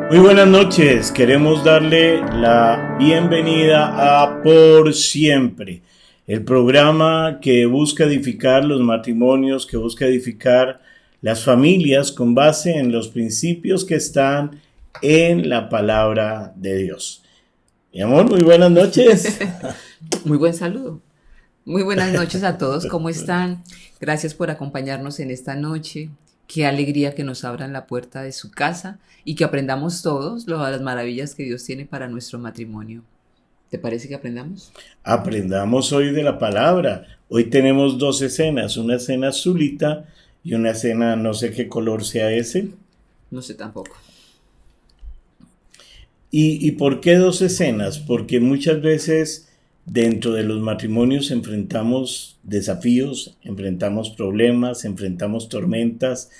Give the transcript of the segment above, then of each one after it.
Muy buenas noches, queremos darle la bienvenida a Por Siempre, el programa que busca edificar los matrimonios, que busca edificar las familias con base en los principios que están en la palabra de Dios. Mi amor, muy buenas noches. Muy buen saludo. Muy buenas noches a todos, ¿cómo están? Gracias por acompañarnos en esta noche. Qué alegría que nos abran la puerta de su casa y que aprendamos todos las maravillas que Dios tiene para nuestro matrimonio. ¿Te parece que aprendamos? Aprendamos hoy de la palabra. Hoy tenemos dos escenas, una escena azulita y una escena no sé qué color sea ese. No sé tampoco. ¿Y por qué dos escenas? Porque muchas veces dentro de los matrimonios enfrentamos desafíos, enfrentamos problemas, enfrentamos tormentas,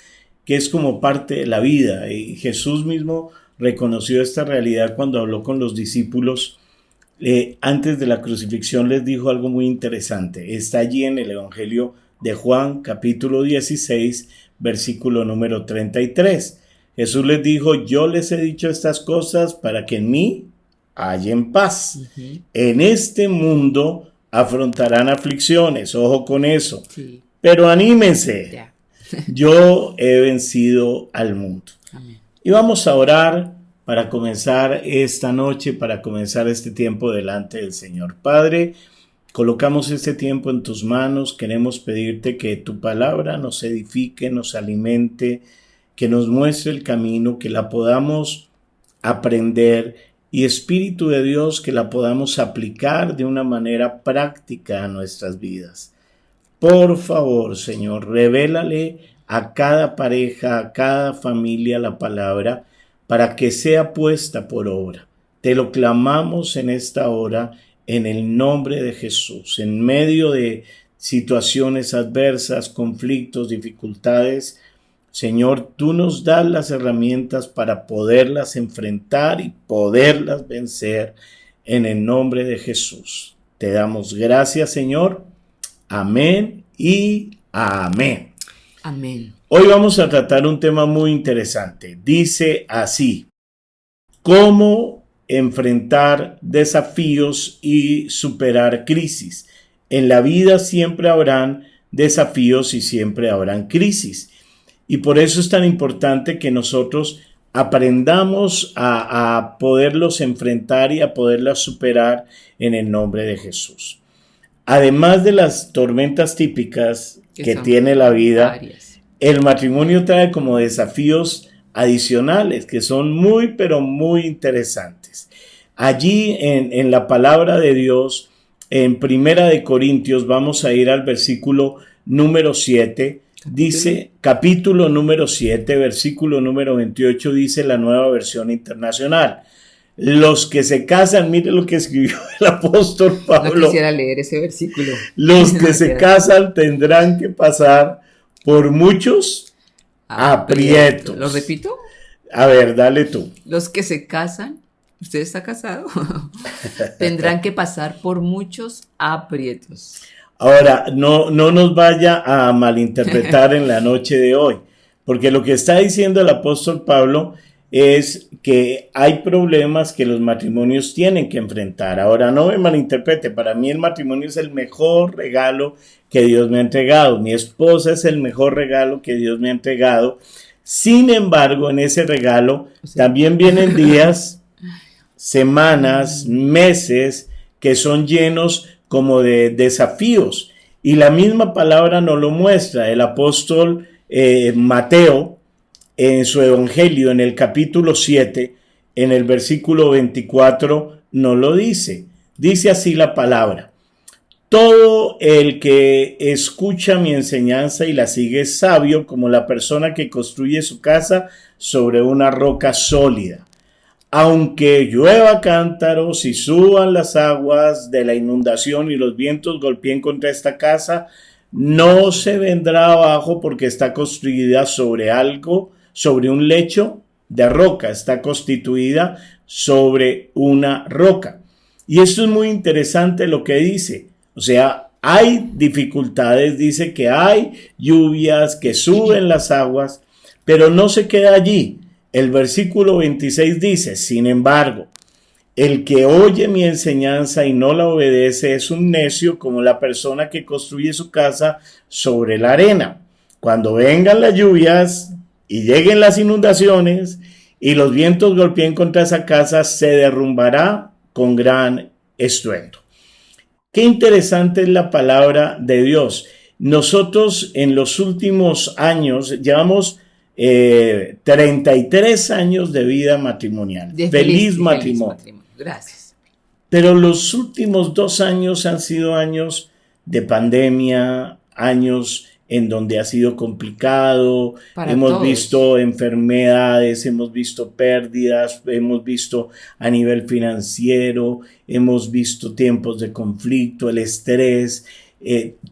que es como parte de la vida. Y Jesús mismo reconoció esta realidad cuando habló con los discípulos. Antes de la crucifixión les dijo algo muy interesante. Está allí en el Evangelio de Juan, capítulo 16, versículo número 33. Jesús les dijo: yo les he dicho estas cosas para que en mí hallen paz. En este mundo afrontarán aflicciones, ojo con eso. Sí. Pero anímense, yo he vencido al mundo. Amén. Y vamos a orar para comenzar esta noche, para comenzar este tiempo delante del Señor. Padre, colocamos este tiempo en tus manos, queremos pedirte que tu palabra nos edifique, nos alimente, que nos muestre el camino, que la podamos aprender y, Espíritu de Dios, que la podamos aplicar de una manera práctica a nuestras vidas. Por favor, Señor, revélale a cada pareja, a cada familia la palabra para que sea puesta por obra. Te lo clamamos en esta hora en el nombre de Jesús. En medio de situaciones adversas, conflictos, dificultades, Señor, tú nos das las herramientas para poderlas enfrentar y poderlas vencer en el nombre de Jesús. Te damos gracias, Señor. Amén y amén. Amén. Hoy vamos a tratar un tema muy interesante. Dice así: ¿cómo enfrentar desafíos y superar crisis? En la vida siempre habrán desafíos y siempre habrán crisis. Y por eso es tan importante que nosotros aprendamos a poderlos enfrentar y a poderlas superar en el nombre de Jesús. Además de las tormentas típicas que tiene la vida, varias. El matrimonio trae como desafíos adicionales que son muy, pero muy interesantes. Allí en la palabra de Dios, en Primera de Corintios, vamos a ir al versículo número 7. Dice, capítulo número 7, versículo número 28, dice la Nueva Versión Internacional: los que se casan, mire lo que escribió el apóstol Pablo. No quisiera leer ese versículo. Los que se casan tendrán que pasar por muchos aprietos. ¿Lo repito? A ver, dale tú. Los que se casan, ¿usted está casado? Tendrán que pasar por muchos aprietos. Ahora, no nos vaya a malinterpretar en la noche de hoy, porque lo que está diciendo el apóstol Pablo es que hay problemas que los matrimonios tienen que enfrentar. Ahora, no me malinterprete, para mí el matrimonio es el mejor regalo que Dios me ha entregado. Mi esposa es el mejor regalo que Dios me ha entregado. Sin embargo, en ese regalo también vienen días, semanas, meses que son llenos como de desafíos, y la misma palabra nos lo muestra. El apóstol Mateo, en su evangelio, en el capítulo 7, en el versículo 24, nos lo dice. Dice así la palabra: todo el que escucha mi enseñanza y la sigue es sabio como la persona que construye su casa sobre una roca sólida. Aunque llueva cántaros y suban las aguas de la inundación y los vientos golpeen contra esta casa, no se vendrá abajo, porque está construida sobre un lecho de roca, está constituida sobre una roca. Y esto es muy interesante lo que dice. O sea, hay dificultades, dice que hay lluvias, que suben las aguas, pero no se queda allí. el versículo 26 dice, sin embargo, el que oye mi enseñanza y no la obedece es un necio como la persona que construye su casa sobre la arena. Cuando vengan las lluvias y lleguen las inundaciones y los vientos golpeen contra esa casa, se derrumbará con gran estruendo. Qué interesante es la palabra de Dios. Nosotros en los últimos años llevamos 33 años de vida matrimonial. Feliz matrimonio. Gracias. Pero los últimos 2 años han sido años de pandemia, años en donde ha sido complicado, hemos visto enfermedades, hemos visto pérdidas, hemos visto a nivel financiero, hemos visto tiempos de conflicto, el estrés.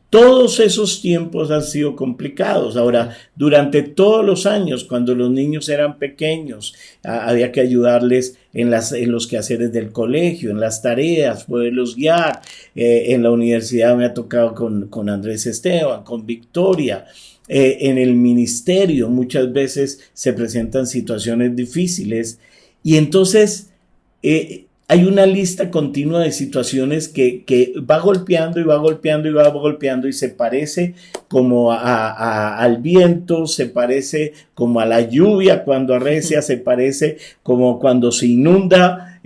Todos esos tiempos han sido complicados. Ahora, durante todos los años, cuando los niños eran pequeños, había que ayudarles en los quehaceres del colegio, en las tareas, poderlos guiar. En la universidad me ha tocado con Andrés Esteban, con Victoria. En el ministerio muchas veces se presentan situaciones difíciles y entonces hay una lista continua de situaciones que va golpeando y va golpeando y va golpeando y se parece como al viento, se parece como a la lluvia cuando arrecia, se parece como cuando se inunda,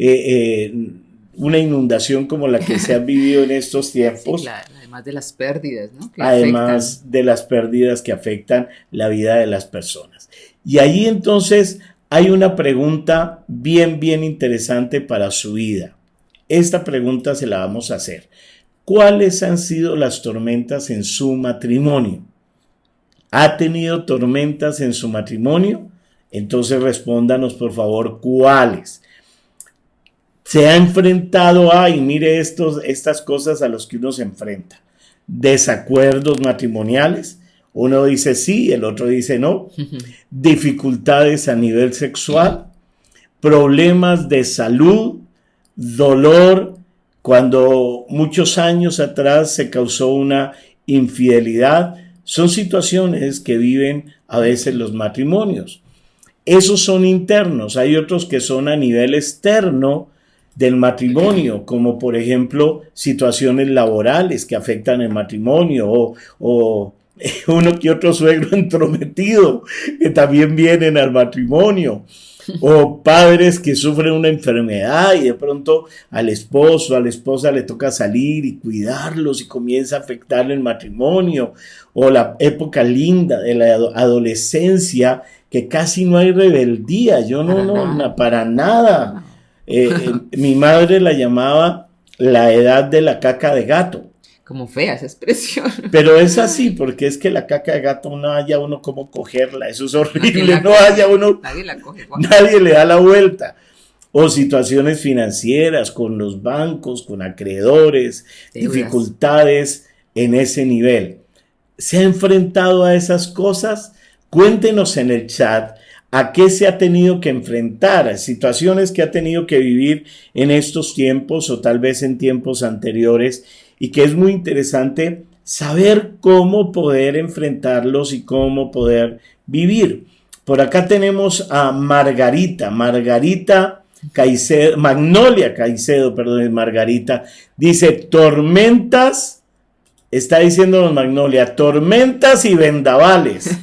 una inundación como la que se ha vivido en estos tiempos. Sí, claro. Además de las pérdidas, ¿no? Además de las pérdidas que afectan la vida de las personas. Y ahí entonces hay una pregunta bien interesante para su vida. Esta pregunta se la vamos a hacer. ¿Cuáles han sido las tormentas en su matrimonio? ¿Ha tenido tormentas en su matrimonio? Entonces respóndanos por favor, ¿cuáles? Se ha enfrentado a, y mire estas cosas a las que uno se enfrenta. Desacuerdos matrimoniales. Uno dice sí, el otro dice no. Dificultades a nivel sexual, problemas de salud, dolor, cuando muchos años atrás se causó una infidelidad. Son situaciones que viven a veces los matrimonios. Esos son internos. Hay otros que son a nivel externo del matrimonio, como por ejemplo situaciones laborales que afectan el matrimonio o uno que otro suegro entrometido que también vienen al matrimonio, o padres que sufren una enfermedad y de pronto al esposo, a la esposa le toca salir y cuidarlos y comienza a afectarle el matrimonio, o la época linda de la adolescencia que casi no hay rebeldía, para nada. Mi madre la llamaba la edad de la caca de gato. Como fea esa expresión. Pero es así, porque es que la caca de gato no haya uno cómo cogerla, eso es horrible, no haya uno, nadie la coge, nadie le da la vuelta. O situaciones financieras con los bancos, con acreedores, dificultades en ese nivel. ¿Se ha enfrentado a esas cosas? Cuéntenos en el chat a qué se ha tenido que enfrentar, a situaciones que ha tenido que vivir en estos tiempos o tal vez en tiempos anteriores, y que es muy interesante saber cómo poder enfrentarlos y cómo poder vivir. Por acá tenemos a Magnolia Caicedo, Margarita, dice tormentas, está diciéndonos Magnolia, tormentas y vendavales.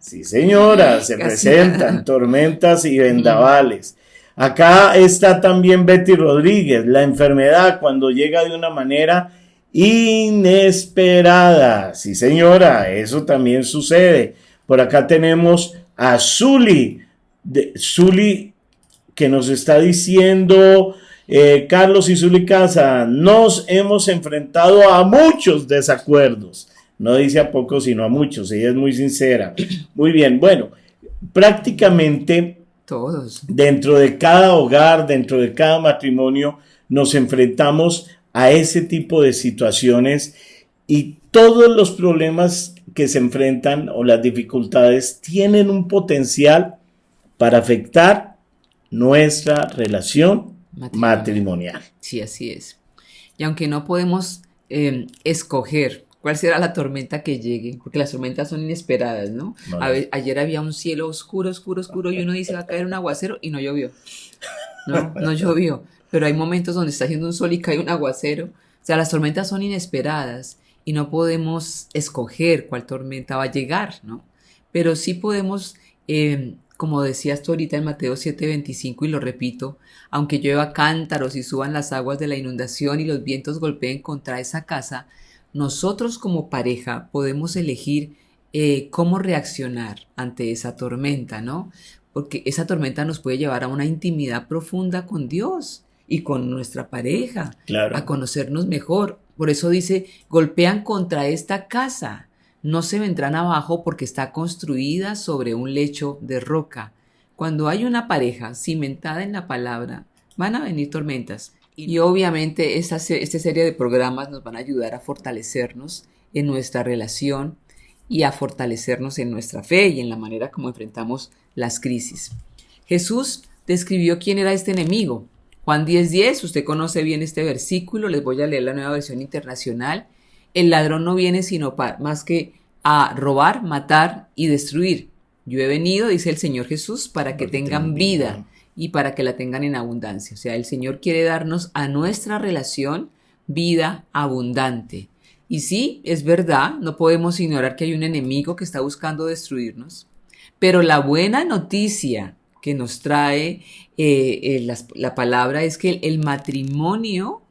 Sí señora, se presentan tormentas y vendavales. Acá está también Betty Rodríguez, la enfermedad cuando llega de una manera inesperada. Sí señora, eso también sucede. Por acá tenemos a Zuli que nos está diciendo, Carlos y Zuli Casa, nos hemos enfrentado a muchos desacuerdos. No dice a pocos, sino a muchos. Ella es muy sincera. Muy bien, bueno, prácticamente todos. Dentro de cada hogar, dentro de cada matrimonio, nos enfrentamos a ese tipo de situaciones y todos los problemas que se enfrentan o las dificultades tienen un potencial para afectar nuestra relación matrimonial. Sí, así es. Y aunque no podemos escoger cuál será la tormenta que llegue, porque las tormentas son inesperadas, ¿no? No, Ayer había un cielo oscuro, oscuro, oscuro, y uno dice va a caer un aguacero y no llovió. No llovió, pero hay momentos donde está haciendo un sol y cae un aguacero. O sea, las tormentas son inesperadas y no podemos escoger cuál tormenta va a llegar, ¿no? Pero sí podemos, como decías tú ahorita en Mateo 7:25, y lo repito, aunque llueva cántaros y suban las aguas de la inundación y los vientos golpeen contra esa casa, nosotros como pareja podemos elegir cómo reaccionar ante esa tormenta, ¿no? Porque esa tormenta nos puede llevar a una intimidad profunda con Dios y con nuestra pareja, a claro. conocernos mejor. Por eso dice, golpean contra esta casa, no se vendrán abajo porque está construida sobre un lecho de roca. Cuando hay una pareja cimentada en la palabra, van a venir tormentas. Y obviamente esta serie de programas nos van a ayudar a fortalecernos en nuestra relación y a fortalecernos en nuestra fe y en la manera como enfrentamos las crisis. Jesús describió quién era este enemigo. Juan 10:10, usted conoce bien este versículo, les voy a leer la Nueva Versión Internacional. El ladrón no viene sino más que a robar, matar y destruir. Yo he venido, dice el Señor Jesús, para que tengan vida y para que la tengan en abundancia. O sea, el Señor quiere darnos a nuestra relación vida abundante. Y sí, es verdad, no podemos ignorar que hay un enemigo que está buscando destruirnos, pero la buena noticia que nos trae la palabra es que el matrimonio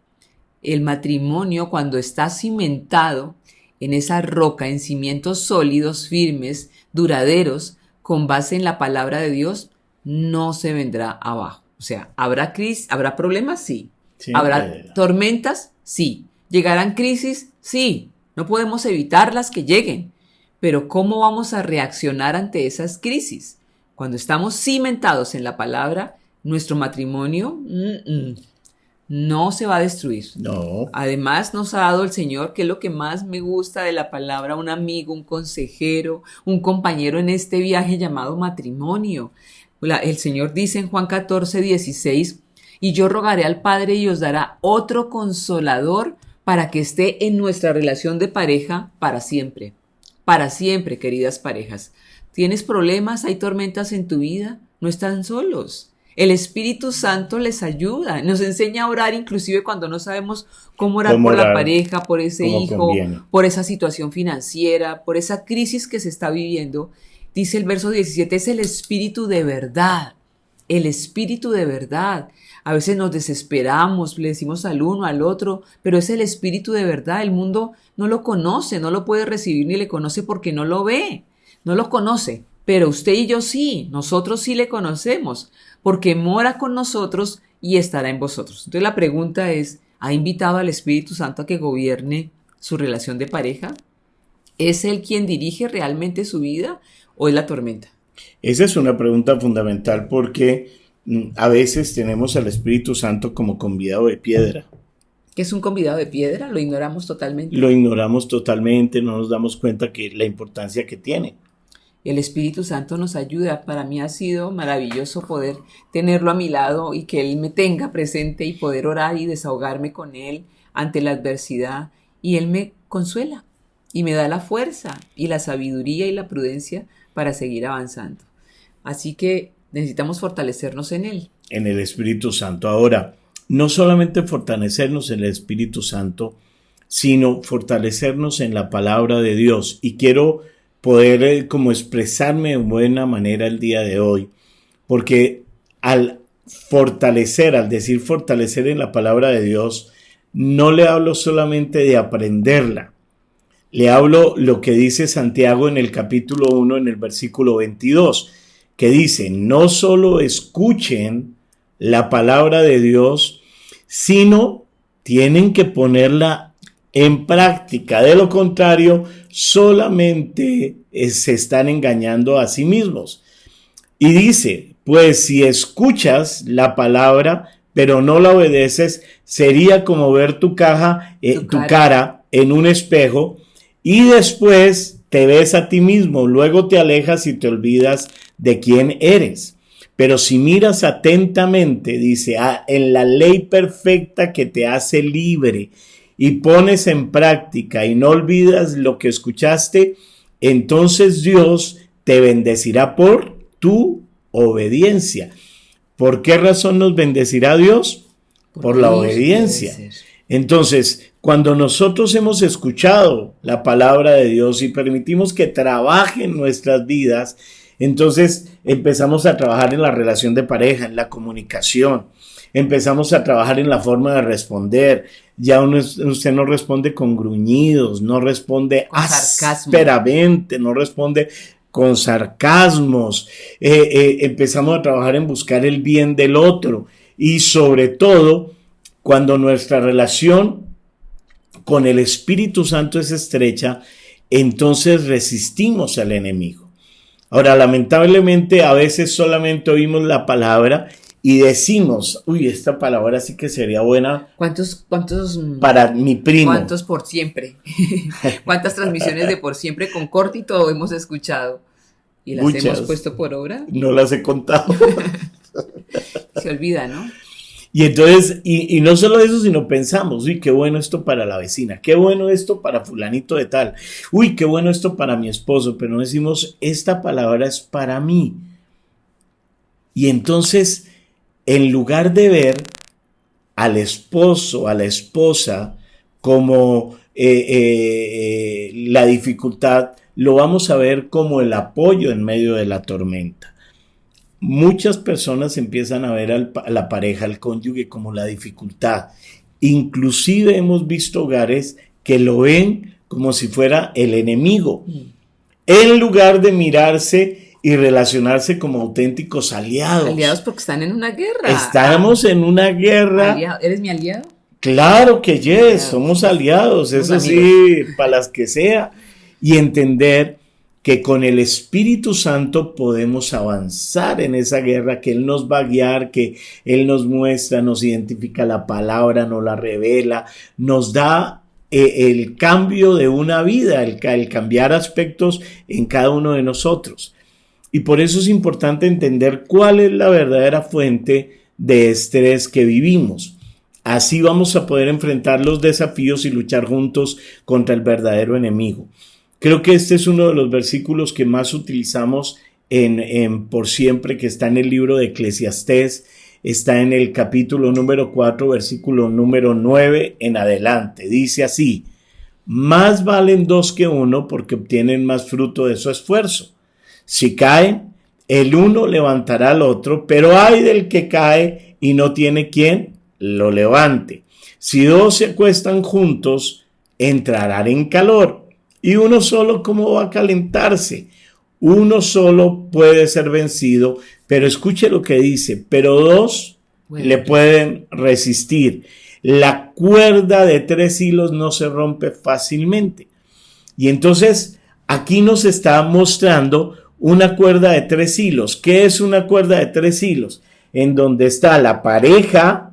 cuando está cimentado en esa roca, en cimientos sólidos, firmes, duraderos, con base en la palabra de Dios, no se vendrá abajo. O sea, ¿habrá crisis? ¿Habrá problemas? Sí. ¿Habrá tormentas? Sí. ¿Llegarán crisis? Sí. No podemos evitarlas que lleguen. Pero ¿cómo vamos a reaccionar ante esas crisis? Cuando estamos cimentados en la palabra, nuestro matrimonio no se va a destruir. No. Además nos ha dado el Señor, que es lo que más me gusta de la palabra, un amigo, un consejero, un compañero en este viaje llamado matrimonio. El Señor dice en Juan 14:16, y yo rogaré al Padre y os dará otro consolador para que esté en nuestra relación de pareja para siempre. Para siempre, queridas parejas. ¿Tienes problemas? ¿Hay tormentas en tu vida? No están solos. El Espíritu Santo les ayuda, nos enseña a orar inclusive cuando no sabemos cómo orar por la pareja, por ese hijo, por esa situación financiera, por esa crisis que se está viviendo. Dice el verso 17, es el Espíritu de verdad, el Espíritu de verdad. A veces nos desesperamos, le decimos al uno, al otro, pero es el Espíritu de verdad. El mundo no lo conoce, no lo puede recibir ni le conoce porque no lo ve, no lo conoce. Pero usted y yo sí, nosotros sí le conocemos, porque mora con nosotros y estará en vosotros. Entonces la pregunta es, ¿ha invitado al Espíritu Santo a que gobierne su relación de pareja? ¿Es Él quien dirige realmente su vida o es la tormenta? Esa es una pregunta fundamental porque a veces tenemos al Espíritu Santo como convidado de piedra. ¿Qué es un convidado de piedra? Lo ignoramos totalmente. Lo ignoramos totalmente, no nos damos cuenta que la importancia que tiene. El Espíritu Santo nos ayuda. Para mí ha sido maravilloso poder tenerlo a mi lado y que Él me tenga presente y poder orar y desahogarme con Él ante la adversidad. Y Él me consuela y me da la fuerza y la sabiduría y la prudencia para seguir avanzando. Así que necesitamos fortalecernos en Él. En el Espíritu Santo. Ahora, no solamente fortalecernos en el Espíritu Santo, sino fortalecernos en la palabra de Dios. Y quiero poder como expresarme de buena manera el día de hoy, porque al decir fortalecer en la palabra de Dios, no le hablo solamente de aprenderla, le hablo lo que dice Santiago en el capítulo 1, en el versículo 22, que dice, no solo escuchen la palabra de Dios, sino tienen que ponerla en práctica. De lo contrario, solamente se están engañando a sí mismos. Y dice, pues si escuchas la palabra, pero no la obedeces, sería como ver tu cara en un espejo y después te ves a ti mismo, luego te alejas y te olvidas de quién eres. Pero si miras atentamente, dice, en la ley perfecta que te hace libre y pones en práctica y no olvidas lo que escuchaste, entonces Dios te bendecirá por tu obediencia. ¿Por qué razón nos bendecirá Dios? Por la obediencia. Entonces, cuando nosotros hemos escuchado la palabra de Dios y permitimos que trabaje en nuestras vidas, entonces empezamos a trabajar en la relación de pareja, en la comunicación, empezamos a trabajar en la forma de responder. Ya usted no responde con gruñidos, no responde ásperamente, no responde con sarcasmos. Empezamos a trabajar en buscar el bien del otro y sobre todo cuando nuestra relación con el Espíritu Santo es estrecha, entonces resistimos al enemigo. Ahora, lamentablemente, a veces solamente oímos la palabra y decimos, uy, esta palabra sí que sería buena. ¿Cuántos para mi primo? ¿Cuántos por siempre? ¿Cuántas transmisiones de por siempre con corte y todo hemos escuchado? ¿Y las hemos puesto por obra? No las he contado. Se olvida, ¿no? Y entonces, y no solo eso, sino pensamos, uy, qué bueno esto para la vecina, qué bueno esto para fulanito de tal, uy, qué bueno esto para mi esposo, pero no decimos, esta palabra es para mí. Y entonces, en lugar de ver al esposo, a la esposa, como la dificultad, lo vamos a ver como el apoyo en medio de la tormenta. Muchas personas empiezan a ver a la pareja, al cónyuge, como la dificultad. Inclusive hemos visto hogares que lo ven como si fuera el enemigo, en lugar de mirarse y relacionarse como auténticos aliados. Aliados porque están en una guerra. Estamos en una guerra. ¿Aliado? ¿Eres mi aliado? Claro que yes, somos aliados, eso sí, para las que sea. Y entender que con el Espíritu Santo podemos avanzar en esa guerra, que Él nos va a guiar, que Él nos muestra, nos identifica la palabra, nos la revela, nos da el cambio de una vida, el cambiar aspectos en cada uno de nosotros. Y por eso es importante entender cuál es la verdadera fuente de estrés que vivimos. Así vamos a poder enfrentar los desafíos y luchar juntos contra el verdadero enemigo. Creo que este es uno de los versículos que más utilizamos en por siempre, que está en el libro de Eclesiastés, está en el capítulo número 4, versículo número 9 en adelante. Dice así: más valen dos que uno porque obtienen más fruto de su esfuerzo. Si caen, el uno levantará al otro, pero ay del que cae y no tiene quien lo levante. Si dos se acuestan juntos, entrarán en calor. Y uno solo, ¿cómo va a calentarse? Uno solo puede ser vencido, pero escuche lo que dice, pero dos le pueden resistir. La cuerda de 3 hilos no se rompe fácilmente. Y entonces aquí nos está mostrando una cuerda de 3 hilos. ¿Qué es una cuerda de 3 hilos? En donde está la pareja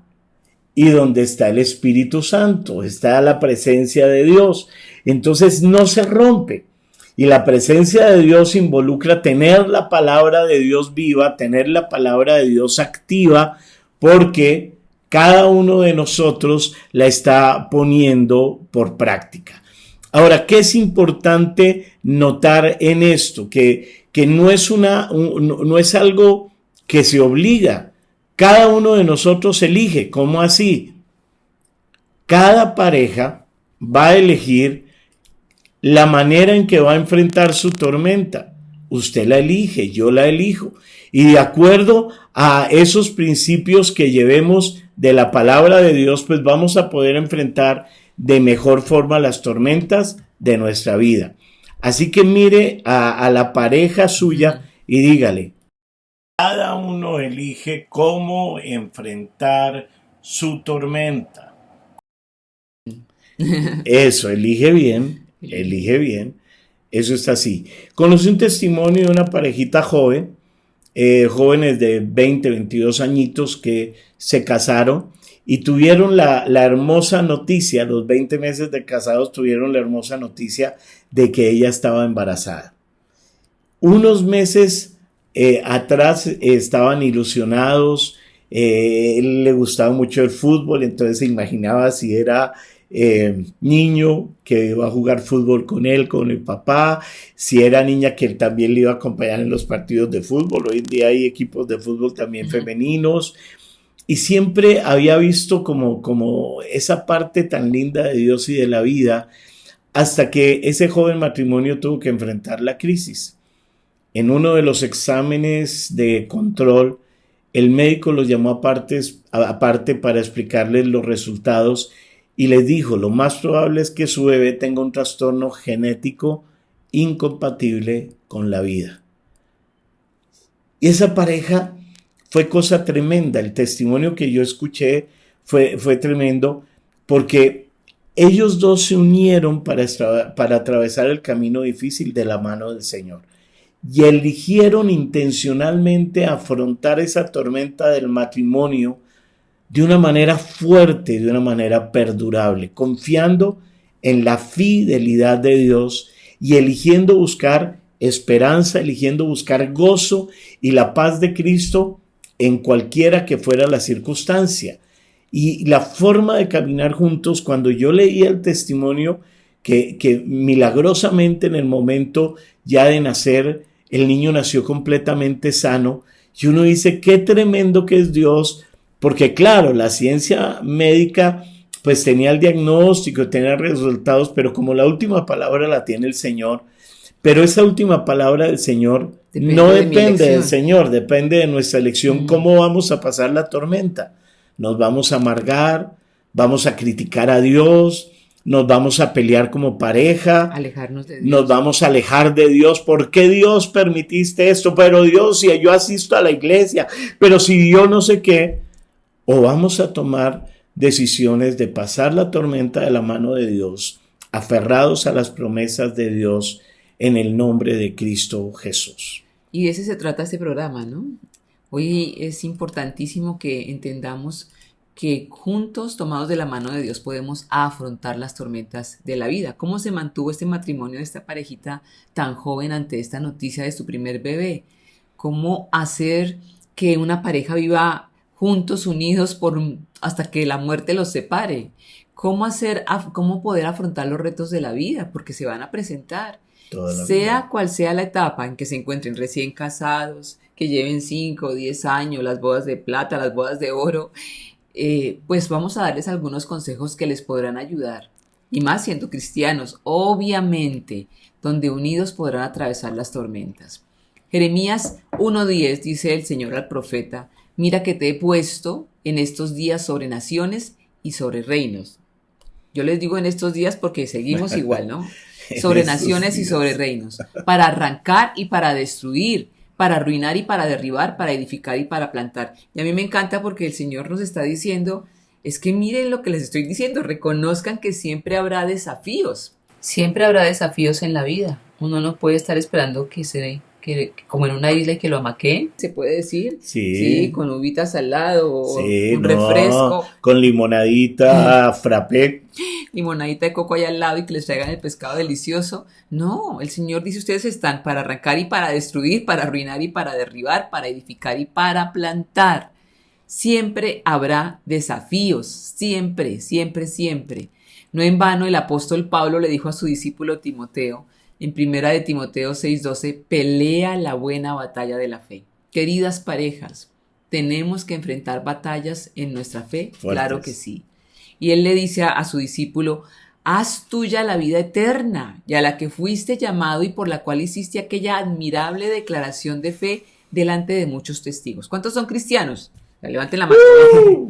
y donde está el Espíritu Santo, está la presencia de Dios. Entonces no se rompe. Y la presencia de Dios involucra tener la palabra de Dios viva, tener la palabra de Dios activa, porque cada uno de nosotros la está poniendo por práctica. Ahora, ¿qué es importante notar en esto? Que no es algo que se obliga. Cada uno de nosotros elige. ¿Cómo así? Cada pareja va a elegir la manera en que va a enfrentar su tormenta. Usted la elige, yo la elijo. Y de acuerdo a esos principios que llevemos de la palabra de Dios, pues vamos a poder enfrentar de mejor forma las tormentas de nuestra vida. Así que mire a la pareja suya y dígale: cada uno elige cómo enfrentar su tormenta. Eso, elige bien. Eso está así. Conocí un testimonio de una parejita joven, jóvenes de 20, 22 añitos que se casaron y tuvieron la hermosa noticia, los 20 meses de casados tuvieron la hermosa noticia de que ella estaba embarazada. Unos meses atrás estaban ilusionados, él le gustaba mucho el fútbol, entonces se imaginaba si era niño que va a jugar fútbol con él, con el papá, si era niña que él también le iba a acompañar en los partidos de fútbol. Hoy en día hay equipos de fútbol también femeninos, y siempre había visto como esa parte tan linda de Dios y de la vida, hasta que ese joven matrimonio tuvo que enfrentar la crisis. En uno de los exámenes de control, el médico los llamó aparte para explicarles los resultados y les dijo: lo más probable es que su bebé tenga un trastorno genético incompatible con la vida. Y esa pareja fue cosa tremenda. El testimonio que yo escuché fue tremendo, porque ellos dos se unieron para atravesar el camino difícil de la mano del Señor. Y eligieron intencionalmente afrontar esa tormenta del matrimonio de una manera fuerte, de una manera perdurable, confiando en la fidelidad de Dios y eligiendo buscar esperanza, eligiendo buscar gozo y la paz de Cristo en cualquiera que fuera la circunstancia. Y la forma de caminar juntos, cuando yo leía el testimonio que milagrosamente en el momento ya de nacer, el niño nació completamente sano, y uno dice: qué tremendo que es Dios, porque claro, la ciencia médica pues tenía el diagnóstico, tenía resultados, pero como la última palabra la tiene el Señor, pero esa última palabra del Señor no depende del Señor, depende de nuestra elección. ¿Cómo vamos a pasar la tormenta? Nos vamos a amargar, vamos a criticar a Dios, nos vamos a pelear como pareja, alejarnos de Dios. Nos vamos a alejar de Dios. ¿Por qué Dios permitiste esto? Pero Dios, si yo asisto a la iglesia, pero si yo no sé qué. O vamos a tomar decisiones de pasar la tormenta de la mano de Dios, aferrados a las promesas de Dios en el nombre de Cristo Jesús. Y de ese se trata este programa, ¿no? Hoy es importantísimo que entendamos que juntos, tomados de la mano de Dios, podemos afrontar las tormentas de la vida. ¿Cómo se mantuvo este matrimonio de esta parejita tan joven ante esta noticia de su primer bebé? ¿Cómo hacer que una pareja viva juntos, unidos hasta que la muerte los separe? ¿Cómo poder afrontar los retos de la vida? Porque se van a presentar. Sea cual sea la etapa en que se encuentren recién casados, que lleven 5 o 10 años, las bodas de plata, las bodas de oro, pues vamos a darles algunos consejos que les podrán ayudar. Y más siendo cristianos, obviamente, donde unidos podrán atravesar las tormentas. Jeremías 1:10 dice el Señor al profeta: mira que te he puesto en estos días sobre naciones y sobre reinos. Yo les digo en estos días porque seguimos igual, ¿no? Sobre naciones y sobre reinos, para arrancar y para destruir, para arruinar y para derribar, para edificar y para plantar. Y a mí me encanta porque el Señor nos está diciendo, es que miren lo que les estoy diciendo, reconozcan que siempre habrá desafíos. Siempre habrá desafíos en la vida. Uno no puede estar esperando que como en una isla y que lo amaqueen, ¿se puede decir? Sí, con uvitas al lado, o un refresco. Con limonadita, frappé. Limonadita de coco allá al lado y que les traigan el pescado delicioso. No, el Señor dice: ustedes están para arrancar y para destruir, para arruinar y para derribar, para edificar y para plantar. Siempre habrá desafíos, siempre, siempre, siempre. No en vano el apóstol Pablo le dijo a su discípulo Timoteo, en 1 de Timoteo 6:12, pelea la buena batalla de la fe. Queridas parejas, ¿tenemos que enfrentar batallas en nuestra fe? Fuertes. Claro que sí. Y él le dice a su discípulo: haz tuya la vida eterna, y a la que fuiste llamado y por la cual hiciste aquella admirable declaración de fe delante de muchos testigos. ¿Cuántos son cristianos? Levanten la mano.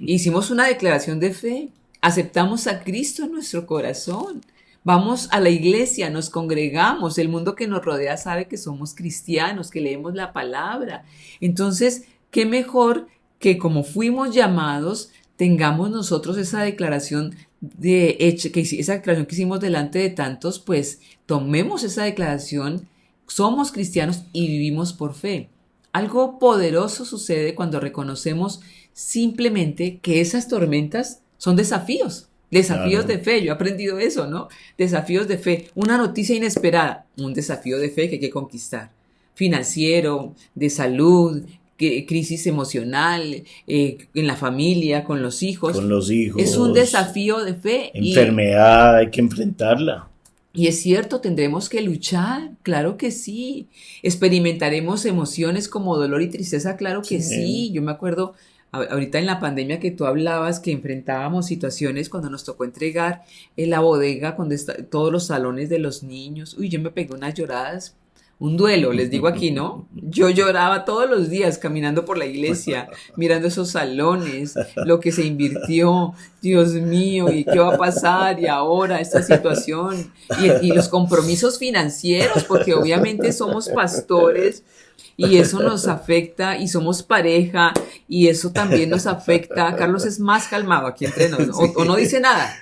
Hicimos una declaración de fe, aceptamos a Cristo en nuestro corazón. Vamos a la iglesia, nos congregamos, el mundo que nos rodea sabe que somos cristianos, que leemos la palabra. Entonces, ¿qué mejor que como fuimos llamados, tengamos nosotros esa declaración esa declaración que hicimos delante de tantos? Pues tomemos esa declaración, somos cristianos y vivimos por fe. Algo poderoso sucede cuando reconocemos simplemente que esas tormentas son desafíos. Desafíos de fe, yo he aprendido eso, ¿no? Desafíos de fe, una noticia inesperada, un desafío de fe que hay que conquistar. Financiero, de salud, crisis emocional, en la familia, con los hijos. Con los hijos. Es un desafío de fe. Enfermedad, hay que enfrentarla. Y es cierto, tendremos que luchar, claro que sí. Experimentaremos emociones como dolor y tristeza, claro que sí. Yo me acuerdo ahorita en la pandemia que tú hablabas, que enfrentábamos situaciones cuando nos tocó entregar en la bodega, cuando todos los salones de los niños. Uy, yo me pegué unas lloradas. Un duelo, les digo aquí, ¿no? Yo lloraba todos los días caminando por la iglesia, mirando esos salones, lo que se invirtió, Dios mío, ¿y qué va a pasar? Y ahora esta situación, y los compromisos financieros, porque obviamente somos pastores, y eso nos afecta, y somos pareja, y eso también nos afecta. Carlos es más calmado aquí entre nosotros, o no dice nada.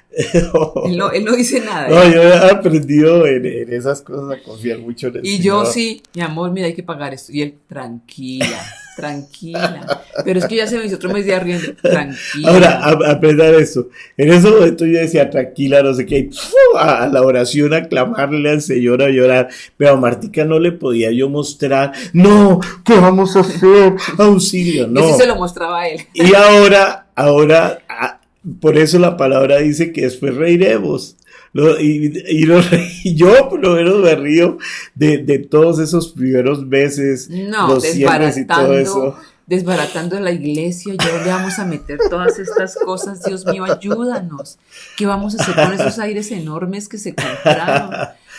Él no dice nada. No, yo he aprendido en esas cosas a confiar mucho en el Y Señor. yo sí, mi amor, mira, hay que pagar esto. Y él, tranquila. Pero es que ya se me hizo otro mes de riendo, tranquila. Ahora, a pesar de eso, en ese momento yo decía, tranquila, no sé qué, y a la oración, a clamarle al Señor, a llorar, pero a Martica no le podía yo mostrar, no, ¿qué vamos a hacer? Auxilio, no. Yo sí se lo mostraba a él. Y ahora, por eso la palabra dice que después reiremos. Y yo por lo menos me río de todos esos primeros meses, no, los cierres y todo eso. Desbaratando la iglesia, ya le vamos a meter todas estas cosas, Dios mío, ayúdanos. ¿Qué vamos a hacer con esos aires enormes que se compraron?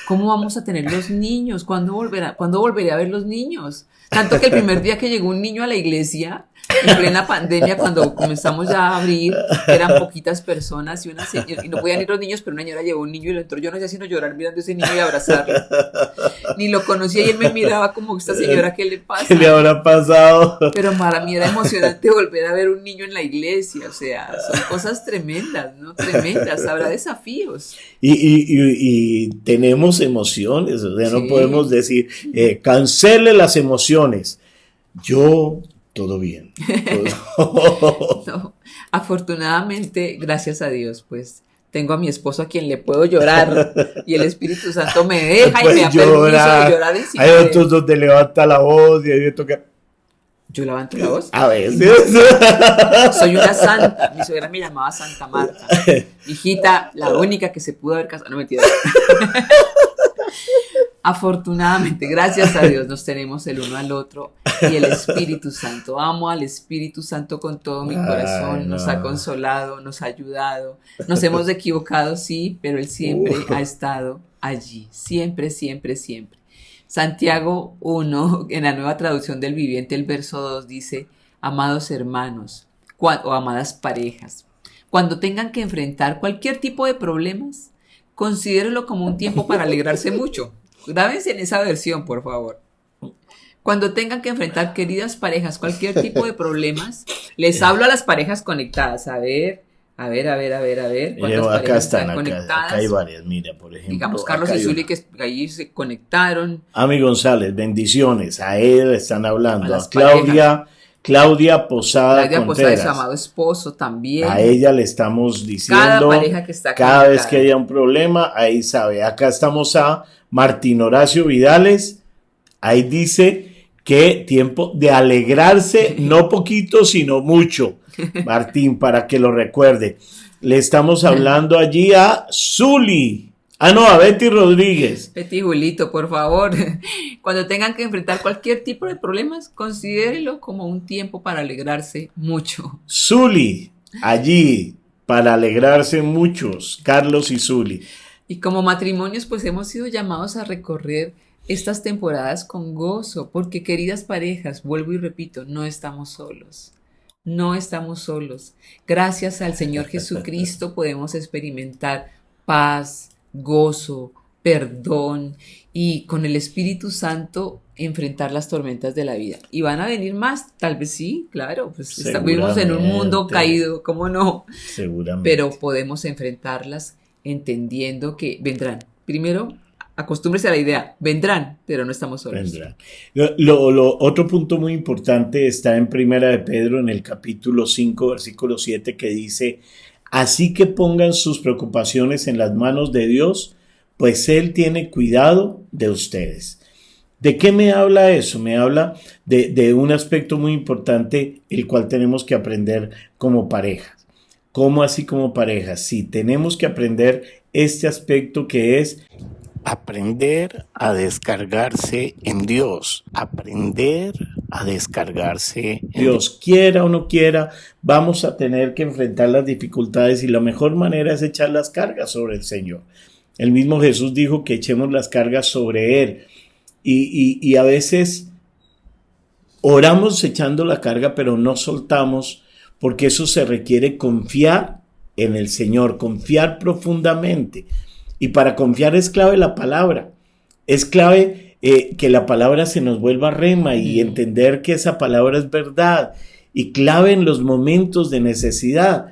¿Cómo vamos a tener los niños? ¿Cuándo volveré a ver los niños? Tanto que el primer día que llegó un niño a la iglesia, en plena pandemia, cuando comenzamos ya a abrir, eran poquitas personas y una señora, y no podían ir los niños, pero una señora llevó un niño y lo entró. Yo no hacía sino llorar mirando a ese niño y abrazarlo. Ni lo conocía y él me miraba como, esta señora, ¿qué le pasa? ¿Qué le habrá pasado? Pero para mí era emocionante volver a ver un niño en la iglesia, o sea, son cosas tremendas, ¿no? Tremendas, habrá desafíos. Y tenemos emociones, o sea, no Sí. podemos decir, cancele las emociones. Yo, todo bien. No, afortunadamente, gracias a Dios, pues tengo a mi esposo a quien le puedo llorar y el Espíritu Santo me deja y me da permiso de llorar encima Hay de él. otros donde levanta la voz y ahí me toca. Yo levanto la voz. A veces. Soy una santa. Mi suegra me llamaba Santa Marta. Hijita, la única que se pudo haber casado. No, mentira. Afortunadamente, gracias a Dios, nos tenemos el uno al otro y el Espíritu Santo. Amo al Espíritu Santo con todo mi corazón. Ay, Nos no. ha consolado, nos ha ayudado. Nos hemos equivocado, sí, pero Él siempre ha estado allí. Siempre, siempre, siempre. Santiago 1, en la Nueva Traducción del Viviente, el verso 2 dice: amados hermanos o amadas parejas, cuando tengan que enfrentar cualquier tipo de problemas, considérenlo como un tiempo para alegrarse mucho. Grábense en esa versión, por favor. Cuando tengan que enfrentar, queridas parejas, cualquier tipo de problemas, les hablo a las parejas conectadas. A ver. ¿Cuántas Acá parejas están, están conectadas? acá hay varias, mira, por ejemplo. Digamos, Carlos acá y hay Zuli, una. que ahí se conectaron. Ami González, bendiciones. A él están hablando. A A las Claudia Posada Claudia Posada y su Contreras. amado esposo también. A ella le estamos diciendo, Cada pareja que está cada vez conectada. que haya un problema, ahí sabe. Acá estamos a Martín Horacio Vidales, ahí dice que tiempo de alegrarse, no poquito, sino mucho. Martín, para que lo recuerde. Le estamos hablando allí a Zuli. A Betty Rodríguez. Betty y Julito, por favor, cuando tengan que enfrentar cualquier tipo de problemas, considérenlo como un tiempo para alegrarse mucho. Zuli, allí, para alegrarse muchos, Carlos y Zuli. Y como matrimonios, pues hemos sido llamados a recorrer estas temporadas con gozo, porque queridas parejas, vuelvo y repito, no estamos solos. No estamos solos. Gracias al Señor Jesucristo podemos experimentar paz, gozo, perdón y con el Espíritu Santo enfrentar las tormentas de la vida. Y van a venir más, tal vez sí, claro, pues vivimos en un mundo caído, ¿cómo no? Seguramente. Pero podemos enfrentarlas entendiendo que vendrán. Primero, acostúmbrese a la idea, vendrán, pero no estamos solos. Vendrán. Otro punto muy importante está en Primera de Pedro, en el capítulo 5, versículo 7, que dice: así que pongan sus preocupaciones en las manos de Dios, pues Él tiene cuidado de ustedes. ¿De qué me habla eso? Me habla de un aspecto muy importante, el cual tenemos que aprender como parejas. ¿Cómo así como parejas? Sí, tenemos que aprender este aspecto que es aprender a descargarse en Dios, aprender a descargarse en Dios. Quiera o no quiera, vamos a tener que enfrentar las dificultades y la mejor manera es echar las cargas sobre el Señor. El mismo Jesús dijo que echemos las cargas sobre Él y a veces oramos echando la carga, pero no soltamos porque eso se requiere confiar en el Señor, confiar profundamente. Y para confiar es clave la palabra. Es clave que la palabra se nos vuelva rema y entender que esa palabra es verdad. Y clave en los momentos de necesidad.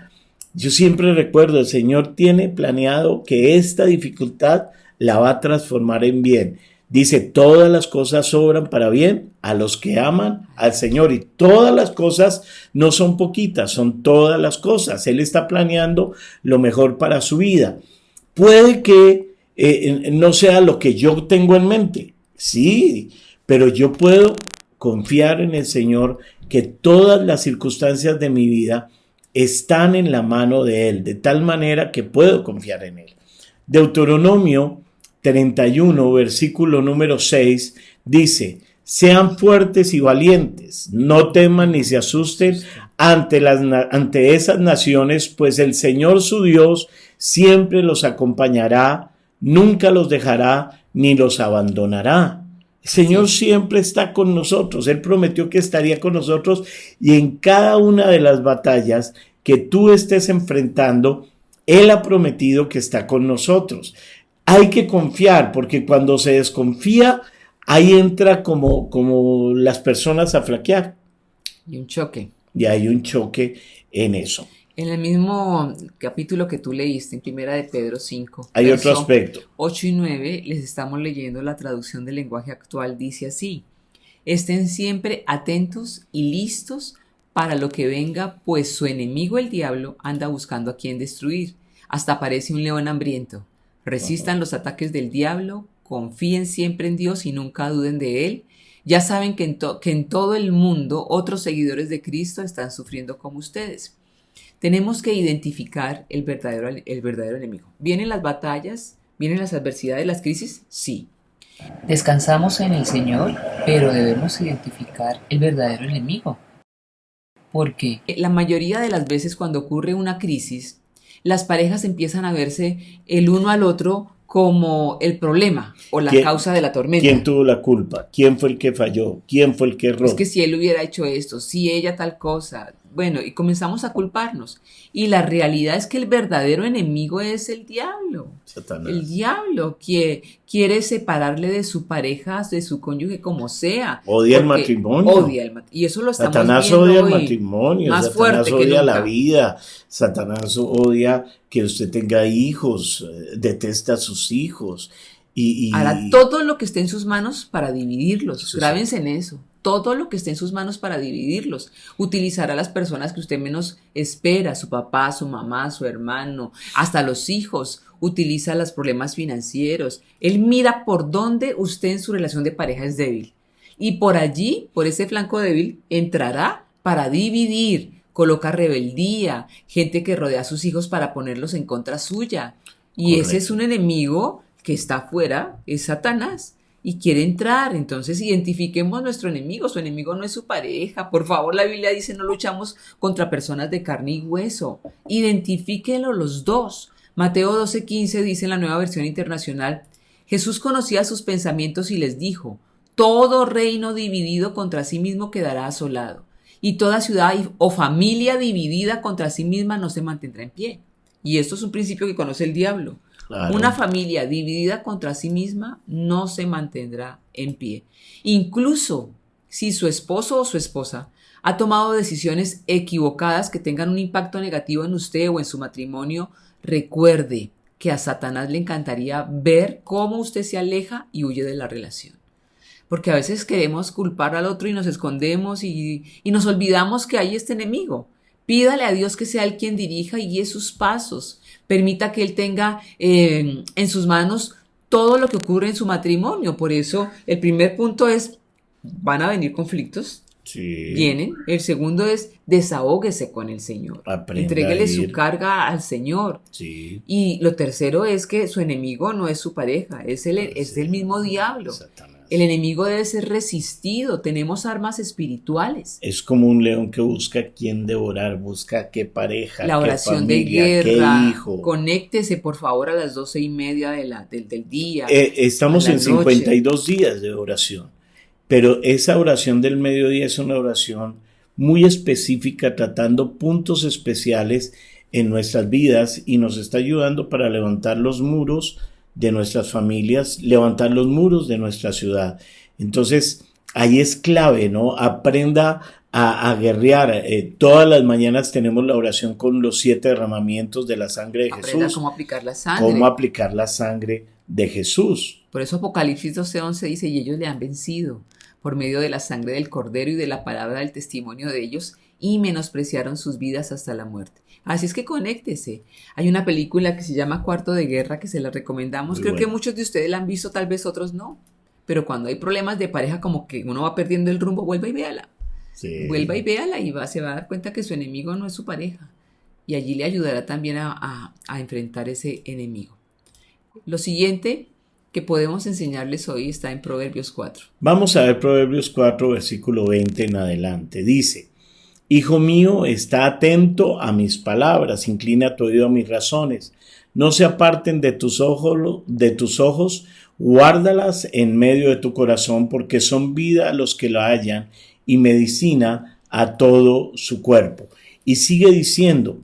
Yo siempre recuerdo, el Señor tiene planeado que esta dificultad la va a transformar en bien. Dice, todas las cosas obran para bien a los que aman al Señor. Y todas las cosas no son poquitas, son todas las cosas. Él está planeando lo mejor para su vida. Puede que no sea lo que yo tengo en mente, sí, pero yo puedo confiar en el Señor que todas las circunstancias de mi vida están en la mano de Él, de tal manera que puedo confiar en Él. Deuteronomio 31, versículo número 6, dice, sean fuertes y valientes, no teman ni se asusten ante esas naciones, pues el Señor su Dios siempre los acompañará, nunca los dejará ni los abandonará. El Señor siempre está con nosotros. Él prometió que estaría con nosotros y en cada una de las batallas que tú estés enfrentando, Él ha prometido que está con nosotros. Hay que confiar porque cuando se desconfía, ahí entra como las personas a flaquear. Y un choque. Y hay un choque en eso. En el mismo capítulo que tú leíste, en Primera de Pedro 5, hay otro aspecto. 8 y 9, les estamos leyendo la traducción del lenguaje actual, dice así, estén siempre atentos y listos para lo que venga, pues su enemigo el diablo anda buscando a quien destruir, hasta parece un león hambriento. Resistan los ataques del diablo, confíen siempre en Dios y nunca duden de él. Ya saben que en todo el mundo otros seguidores de Cristo están sufriendo como ustedes. Tenemos que identificar el verdadero enemigo. ¿Vienen las batallas? ¿Vienen las adversidades, las crisis? Sí. Descansamos en el Señor, pero debemos identificar el verdadero enemigo. ¿Por qué? La mayoría de las veces cuando ocurre una crisis, las parejas empiezan a verse el uno al otro como el problema o la causa de la tormenta. ¿Quién tuvo la culpa? ¿Quién fue el que falló? ¿Quién fue el que erró? Es que si él hubiera hecho esto, si ella tal cosa. Bueno, y comenzamos a culparnos. Y la realidad es que el verdadero enemigo es el diablo. Satanás. El diablo que quiere separarle de su pareja, de su cónyuge, como sea. Odia el matrimonio. Odia el matrimonio. Y eso lo estamos Satanás viendo odia el hoy, matrimonio. más Satanás fuerte odia que la nunca. vida. Satanás odia que usted tenga hijos. Detesta a sus hijos. Hará todo lo que esté en sus manos para dividirlos. Sí. Grábense en eso. Todo lo que esté en sus manos para dividirlos. Utilizará a las personas que usted menos espera, su papá, su mamá, su hermano, hasta los hijos. Utiliza los problemas financieros. Él mira por dónde usted en su relación de pareja es débil. Y por allí, por ese flanco débil, entrará para dividir. Coloca rebeldía, gente que rodea a sus hijos para ponerlos en contra suya. Y Correcto. ese es un enemigo que está afuera, es Satanás. Y quiere entrar, entonces identifiquemos nuestro enemigo. Su enemigo no es su pareja. Por favor, la Biblia dice no luchamos contra personas de carne y hueso. Identifíquenlo los dos. Mateo 12:15 dice en la Nueva Versión Internacional, Jesús conocía sus pensamientos y les dijo, todo reino dividido contra sí mismo quedará asolado, y toda ciudad o familia dividida contra sí misma no se mantendrá en pie. Y esto es un principio que conoce el diablo. Claro. Una familia dividida contra sí misma no se mantendrá en pie. Incluso si su esposo o su esposa ha tomado decisiones equivocadas que tengan un impacto negativo en usted o en su matrimonio, recuerde que a Satanás le encantaría ver cómo usted se aleja y huye de la relación. Porque a veces queremos culpar al otro y nos escondemos y nos olvidamos que hay este enemigo. Pídale a Dios que sea Él quien dirija y guíe sus pasos. Permita que Él tenga en sus manos todo lo que ocurre en su matrimonio. Por eso el primer punto es, van a venir conflictos. Sí. Vienen. El segundo es desahóguese con el Señor. Aprenda Entréguele a su ir. carga al Señor. Sí. Y lo tercero es que su enemigo no es su pareja, es el mismo diablo. Satanás. El enemigo debe ser resistido. Tenemos armas espirituales. Es como un león que busca a quién devorar, busca qué pareja, La qué oración familia, de qué guerra. hijo. Conéctese por favor a las 12:30 del día. Estamos a la en noche. 52 días de oración, pero esa oración del mediodía es una oración muy específica, tratando puntos especiales en nuestras vidas y nos está ayudando para levantar los muros de nuestras familias, levantar los muros de nuestra ciudad. Entonces, ahí es clave, ¿no? Aprenda a guerrear. Todas las mañanas tenemos la oración con los 7 derramamientos de la sangre de Aprenda Jesús. cómo aplicar la sangre. Cómo aplicar la sangre de Jesús. Por eso Apocalipsis 12:11 dice, y ellos le han vencido por medio de la sangre del Cordero y de la palabra del testimonio de ellos, y menospreciaron sus vidas hasta la muerte. Así es que conéctese. Hay una película que se llama Cuarto de Guerra que se la recomendamos. Creo que muchos de ustedes la han visto, tal vez otros no. Pero cuando hay problemas de pareja, como que uno va perdiendo el rumbo, vuelva y véala. Sí. Vuelva y véala y se va a dar cuenta que su enemigo no es su pareja. Y allí le ayudará también a enfrentar ese enemigo. Lo siguiente que podemos enseñarles hoy está en Proverbios 4. Vamos a ver Proverbios 4, versículo 20 en adelante. Dice: Hijo mío, está atento a mis palabras, inclina tu oído a mis razones. No se aparten de tus ojos, guárdalas en medio de tu corazón, porque son vida a los que la hallan y medicina a todo su cuerpo. Y sigue diciendo: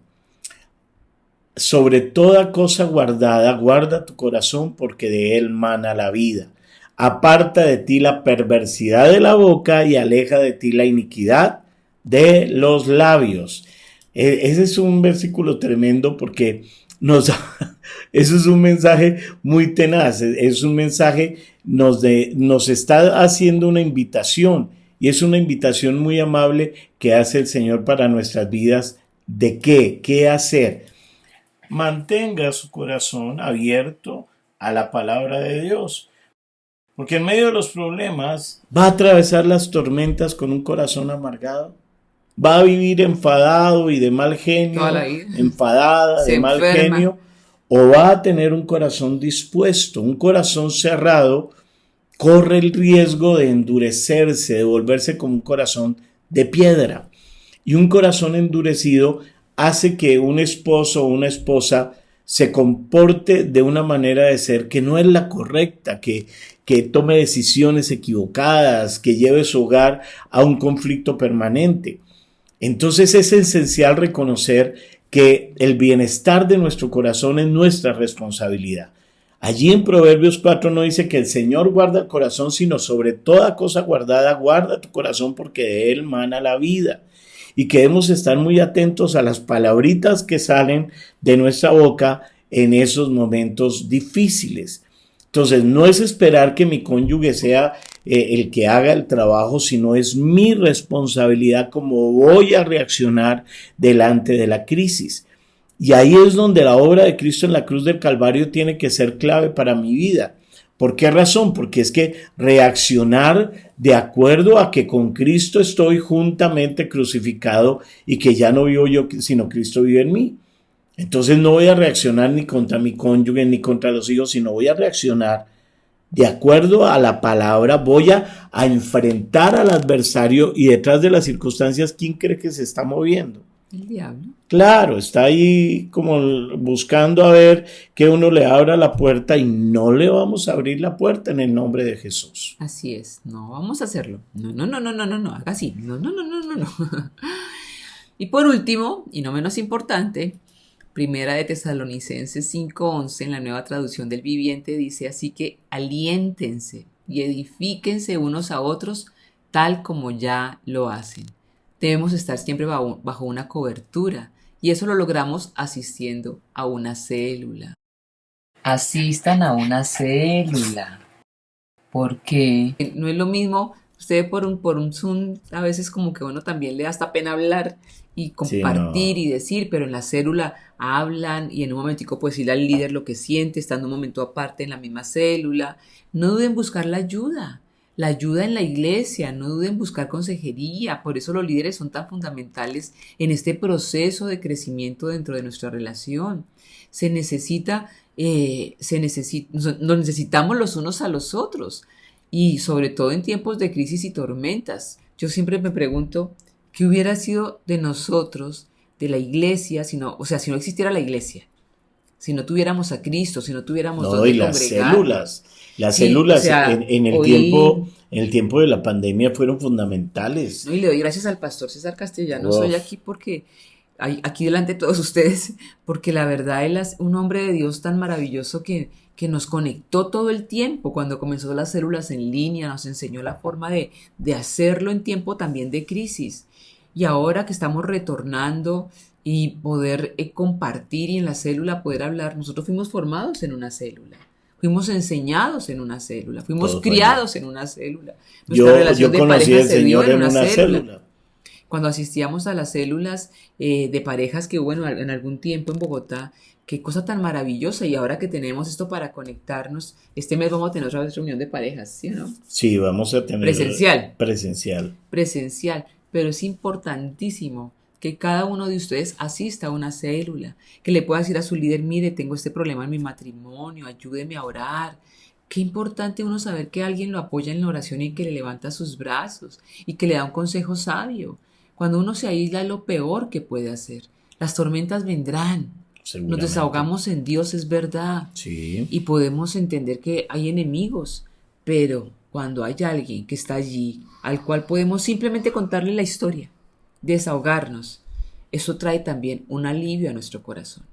sobre toda cosa guardada, guarda tu corazón, porque de él mana la vida. Aparta de ti la perversidad de la boca y aleja de ti la iniquidad de los labios. Ese es un versículo tremendo porque eso es un mensaje muy tenaz, es un mensaje, nos está haciendo una invitación, y es una invitación muy amable que hace el Señor para nuestras vidas. ¿De qué? ¿Qué hacer? Mantenga su corazón abierto a la palabra de Dios, porque en medio de los problemas va a atravesar las tormentas con un corazón amargado, va a vivir enfadado y de mal genio, Toda la vida. enfadada, Se de mal enferma. genio, o va a tener un corazón dispuesto. Un corazón cerrado corre el riesgo de endurecerse, de volverse como un corazón de piedra, y un corazón endurecido hace que un esposo o una esposa se comporte de una manera de ser que no es la correcta, que tome decisiones equivocadas, que lleve su hogar a un conflicto permanente. Entonces es esencial reconocer que el bienestar de nuestro corazón es nuestra responsabilidad. Allí en Proverbios 4 no dice que el Señor guarda el corazón, sino sobre toda cosa guardada, guarda tu corazón, porque de él mana la vida. Y que debemos estar muy atentos a las palabritas que salen de nuestra boca en esos momentos difíciles. Entonces, no es esperar que mi cónyuge sea el que haga el trabajo, sino es mi responsabilidad cómo voy a reaccionar delante de la crisis. Y ahí es donde la obra de Cristo en la cruz del Calvario tiene que ser clave para mi vida. ¿Por qué razón? Porque es que reaccionar de acuerdo a que con Cristo estoy juntamente crucificado y que ya no vivo yo, sino Cristo vive en mí. Entonces no voy a reaccionar ni contra mi cónyuge ni contra los hijos, sino voy a reaccionar de acuerdo a la palabra. Voy a enfrentar al adversario, y detrás de las circunstancias, ¿quién cree que se está moviendo? El diablo. Claro, está ahí como buscando a ver que uno le abra la puerta, y no le vamos a abrir la puerta en el nombre de Jesús. Así es, no vamos a hacerlo. No, haga así. No. Y por último, y no menos importante, Primera de Tesalonicenses 5:11 en la Nueva Traducción del Viviente dice: así que aliéntense y edifíquense unos a otros tal como ya lo hacen. Debemos estar siempre bajo una cobertura, y eso lo logramos asistiendo a una célula. Asistan a una célula. Porque no es lo mismo Usted por un Zoom a veces como que uno también le da hasta pena hablar y compartir y decir, pero en la célula hablan y en un momentico puede decirle al líder lo que siente, estando un momento aparte en la misma célula. No duden en buscar la ayuda en la iglesia, no duden en buscar consejería. Por eso los líderes son tan fundamentales en este proceso de crecimiento dentro de nuestra relación. Nos necesitamos los unos a los otros y sobre todo en tiempos de crisis y tormentas. Yo siempre me pregunto, ¿qué hubiera sido de nosotros, de la iglesia, si no existiera la iglesia? Si no tuviéramos a Cristo, si no tuviéramos donde congregarnos. Las células en el tiempo de la pandemia fueron fundamentales. Y le doy gracias al pastor César Castellanos hoy aquí porque aquí delante de todos ustedes, porque la verdad él es un hombre de Dios tan maravilloso que nos conectó todo el tiempo. Cuando comenzó las células en línea, nos enseñó la forma de hacerlo en tiempo también de crisis. Y ahora que estamos retornando y poder compartir y en la célula poder hablar, nosotros fuimos formados en una célula. Fuimos enseñados en una célula, fuimos criados en una célula. Nuestra relación de pareja se dio en una célula. Cuando asistíamos a las células de parejas que hubo en algún tiempo en Bogotá, qué cosa tan maravillosa. Y ahora que tenemos esto para conectarnos, este mes vamos a tener otra vez reunión de parejas, ¿sí o no? Sí, vamos a tener presencial. Pero es importantísimo que cada uno de ustedes asista a una célula, que le pueda decir a su líder, mire, tengo este problema en mi matrimonio, ayúdeme a orar. Qué importante uno saber que alguien lo apoya en la oración y que le levanta sus brazos y que le da un consejo sabio. Cuando uno se aísla es lo peor que puede hacer. Las tormentas vendrán. Nos desahogamos en Dios, es verdad. Sí. Y podemos entender que hay enemigos, pero cuando hay alguien que está allí, al cual podemos simplemente contarle la historia, desahogarnos, eso trae también un alivio a nuestro corazón.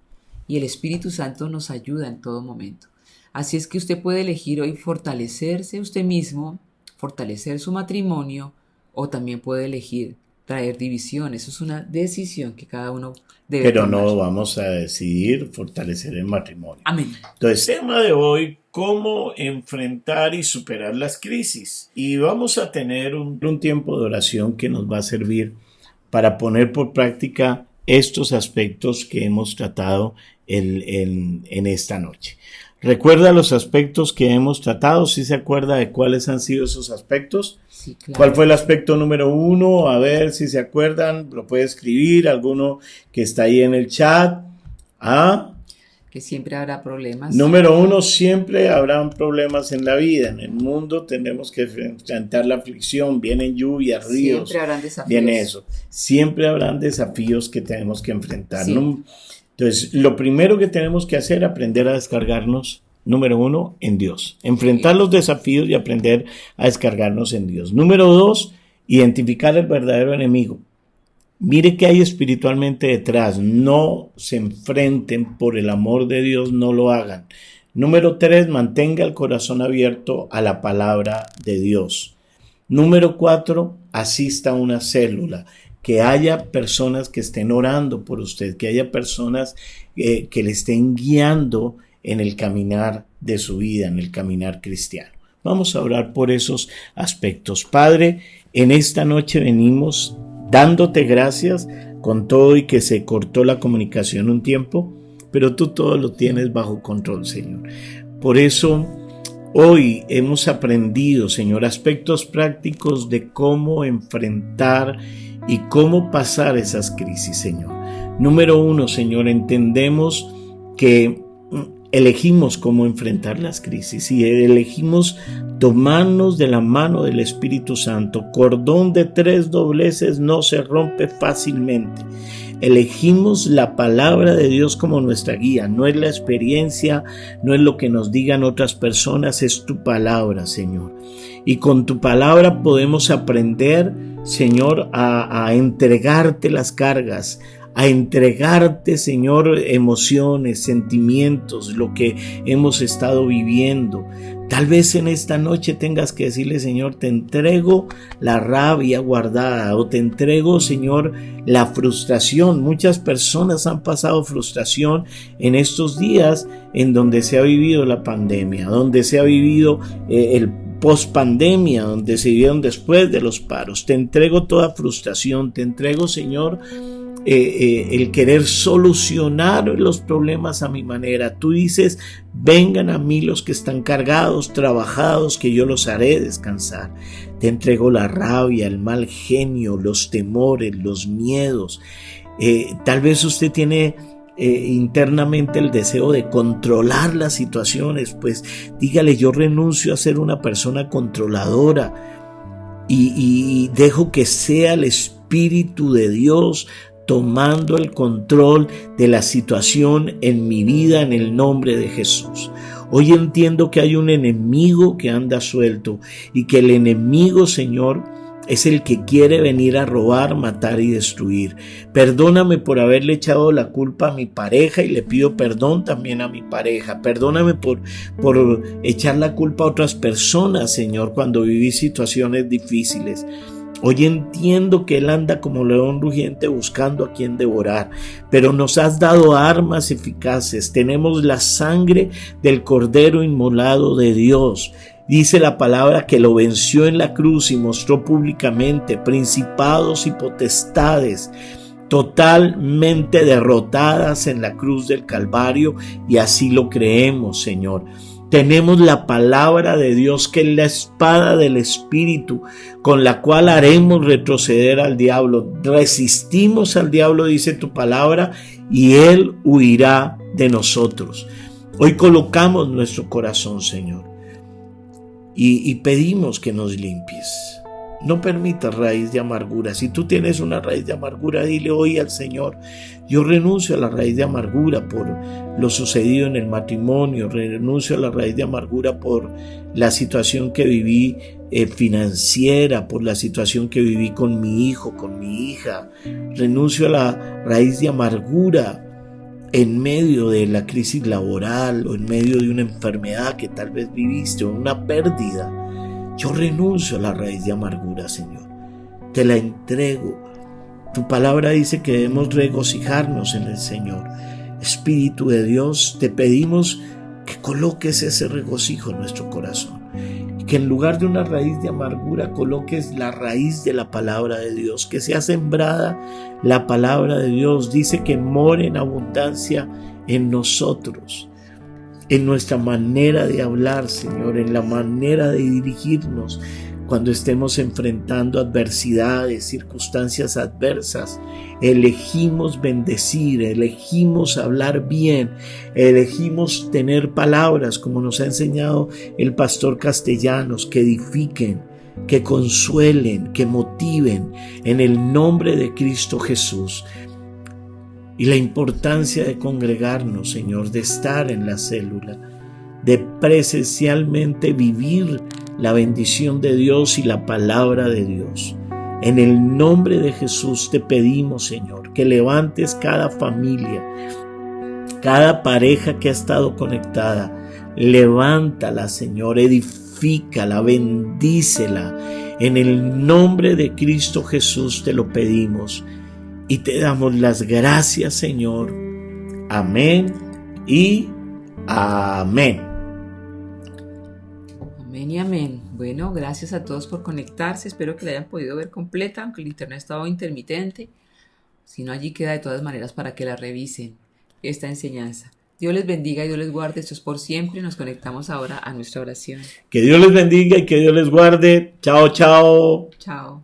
Y el Espíritu Santo nos ayuda en todo momento. Así es que usted puede elegir hoy fortalecerse usted mismo, fortalecer su matrimonio, o también puede elegir traer división. Eso es una decisión que cada uno debe tomar. Pero no vamos a decidir fortalecer el matrimonio. Amén. Entonces, tema de hoy, cómo enfrentar y superar las crisis. Y vamos a tener un tiempo de oración que nos va a servir para poner por práctica estos aspectos que hemos tratado en esta noche. ¿Recuerda los aspectos que hemos tratado? ¿Sí se acuerda de cuáles han sido esos aspectos? Sí, claro. ¿Cuál fue el aspecto número 1? A ver si se acuerdan, lo puede escribir, alguno que está ahí en el chat. Que siempre habrá problemas. Número 1, siempre habrán problemas en la vida. En el mundo tenemos que enfrentar la aflicción, vienen lluvias, ríos. Siempre habrán desafíos. Viene eso. Siempre habrán desafíos que tenemos que enfrentar. Sí. Entonces, lo primero que tenemos que hacer es aprender a descargarnos, número 1, en Dios. Enfrentar los desafíos y aprender a descargarnos en Dios. Número 2, identificar el verdadero enemigo. Mire qué hay espiritualmente detrás. No se enfrenten por el amor de Dios, no lo hagan. Número 3, mantenga el corazón abierto a la palabra de Dios. Número 4, asista a una célula. Que haya personas que estén orando por usted, que haya personas que le estén guiando en el caminar de su vida, en el caminar cristiano. Vamos a orar por esos aspectos. Padre, en esta noche venimos dándote gracias con todo y que se cortó la comunicación un tiempo, pero tú todo lo tienes bajo control, Señor. Por eso hoy hemos aprendido, Señor, aspectos prácticos de cómo enfrentar y cómo pasar esas crisis, Señor. Número 1, Señor, entendemos que elegimos cómo enfrentar las crisis y elegimos tomarnos de la mano del Espíritu Santo. Cordón de 3 dobleces no se rompe fácilmente. Elegimos la palabra de Dios como nuestra guía. No es la experiencia, no es lo que nos digan otras personas, es tu palabra, Señor. Y con tu palabra podemos aprender, Señor, a entregarte las cargas, a entregarte, Señor, emociones, sentimientos, lo que hemos estado viviendo. Tal vez en esta noche tengas que decirle, Señor, te entrego la rabia guardada, o te entrego, Señor, la frustración. Muchas personas han pasado frustración en estos días en donde se ha vivido la pandemia, donde se ha vivido el pospandemia, donde se vivieron después de los paros. Te entrego toda frustración, te entrego, Señor, el querer solucionar los problemas a mi manera. Tú dices, vengan a mí los que están cargados, trabajados, que yo los haré descansar. Te entrego la rabia, el mal genio, los temores, los miedos. Tal vez usted tiene internamente el deseo de controlar las situaciones, pues dígale, yo renuncio a ser una persona controladora y dejo que sea el Espíritu de Dios tomando el control de la situación en mi vida en el nombre de Jesús. Hoy entiendo que hay un enemigo que anda suelto y que el enemigo, Señor, es el que quiere venir a robar, matar y destruir. Perdóname por haberle echado la culpa a mi pareja y le pido perdón también a mi pareja. Perdóname por echar la culpa a otras personas, Señor, cuando viví situaciones difíciles. Hoy entiendo que Él anda como león rugiente buscando a quien devorar, pero nos has dado armas eficaces. Tenemos la sangre del Cordero inmolado de Dios. Dice la palabra que lo venció en la cruz y mostró públicamente principados y potestades totalmente derrotadas en la cruz del Calvario, y así lo creemos, Señor. Tenemos la palabra de Dios, que es la espada del Espíritu, con la cual haremos retroceder al diablo. Resistimos al diablo, dice tu palabra, y él huirá de nosotros. Hoy colocamos nuestro corazón, Señor, y pedimos que nos limpies. No permitas raíz de amargura. Si tú tienes una raíz de amargura, dile hoy al Señor, yo renuncio a la raíz de amargura por lo sucedido en el matrimonio, renuncio a la raíz de amargura por la situación que viví financiera, por la situación que viví con mi hijo, con mi hija. Renuncio a la raíz de amargura en medio de la crisis laboral o en medio de una enfermedad que tal vez viviste o una pérdida. Yo renuncio a la raíz de amargura, Señor. Te la entrego. Tu palabra dice que debemos regocijarnos en el Señor. Espíritu de Dios, te pedimos que coloques ese regocijo en nuestro corazón. Y que en lugar de una raíz de amargura coloques la raíz de la palabra de Dios. Que sea sembrada la palabra de Dios. Dice que more en abundancia en nosotros, en nuestra manera de hablar, Señor, en la manera de dirigirnos cuando estemos enfrentando adversidades, circunstancias adversas. Elegimos bendecir, elegimos hablar bien, elegimos tener palabras como nos ha enseñado el pastor Castellanos, que edifiquen, que consuelen, que motiven en el nombre de Cristo Jesús. Y la importancia de congregarnos, Señor, de estar en la célula, de presencialmente vivir la bendición de Dios y la palabra de Dios. En el nombre de Jesús te pedimos, Señor, que levantes cada familia, cada pareja que ha estado conectada. Levántala, Señor, edifícala, bendícela. En el nombre de Cristo Jesús te lo pedimos. Y te damos las gracias, Señor. Amén y amén. Amén y amén. Bueno, gracias a todos por conectarse. Espero que la hayan podido ver completa, aunque el internet estaba intermitente. Si no, allí queda de todas maneras para que la revisen esta enseñanza. Dios les bendiga y Dios les guarde. Esto es por siempre. Nos conectamos ahora a nuestra oración. Que Dios les bendiga y que Dios les guarde. Chao, chao. Chao.